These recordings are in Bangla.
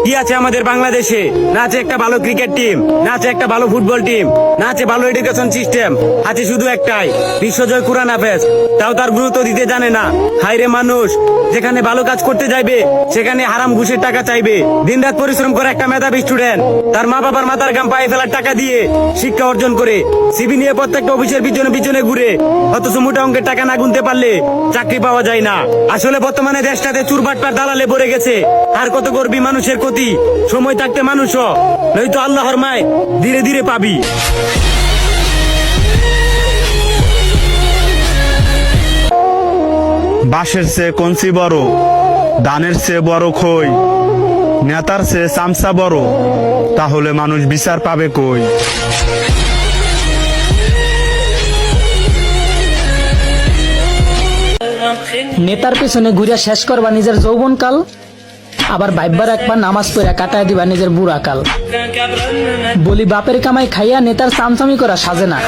কি আছে আমাদের বাংলাদেশে? না আছে একটা ভালো ক্রিকেট টিম, না আছে একটা ভালো ফুটবল টিম, না আছে ভালো এডুকেশন সিস্টেম, আছে শুধু একটাই বিশ্বজয় কুরআন হাফেজ। তাও তার গুরুত্ব দিতে জানে না। হায়রে মানুষ, যেখানে ভালো কাজ করতে যাইবে সেখানে হারাম ঘুষের টাকা চাইবে। দিনরাত পরিশ্রম করে একটা মেধাবী স্টুডেন্ট তার মা বাবার মাথার ঘাম পায়ে ফেলার টাকা দিয়ে শিক্ষা অর্জন করে সিভি নিয়ে প্রত্যেকটা অফিসের পিছনে পিছনে ঘুরে, অথচ মোটা অঙ্কের টাকা না গুনতে পারলে চাকরি পাওয়া যায় না। আসলে বর্তমানে দেশটাতে চুরবাটপার দালালে ভরে গেছে। আর কত করবি মানুষের ক্ষতি? সময় থাকতে মানুষ হ, নয়তো আল্লাহর মায় ধীরে ধীরে পাবি। বাঁশের চেয়ে কঞ্চি বড়, ধানের চেয়ে বড় খই, নেতার চেয়ে চামচা বড়, তাহলে মানুষ বিচার পাবে কই? নেতার পেছনে ঘুরে শেষ করবা নিজের যৌবনকাল, আবার ভাইবার একবার নামাজ পড়া কাটায় দিবা নিজের বুড়া কাল। বলি বাপের কামাই খাইয়া নেতার চামচামি করা সাজে না,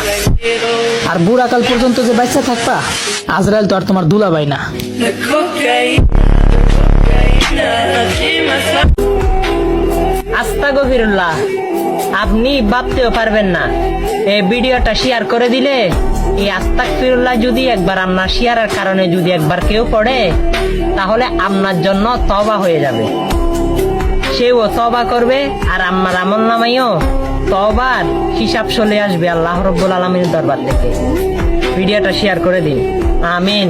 আর বুড়া কাল পর্যন্ত যে বাচ্চা থাকবা, আজরাইল তো আর তোমার দুলাভাই না। আস্তাগফিরুল্লাহ, আপনি ভাবতেও পারবেন না এই ভিডিওটা শেয়ার করে দিলে এই আস্তাগফিরুল্লাহ যদি একবার আপনার শেয়ারের কারণে যদি একবার কেউ পড়ে, তাহলে আপনার জন্য তওবা হয়ে যাবে। সেও তওবা করবে আর আমার আমলনামায়ও তওবার হিসাব চলে আসবে আল্লাহ রাব্বুল আলামিনের দরবার থেকে। ভিডিওটা শেয়ার করে দিন। আমিন।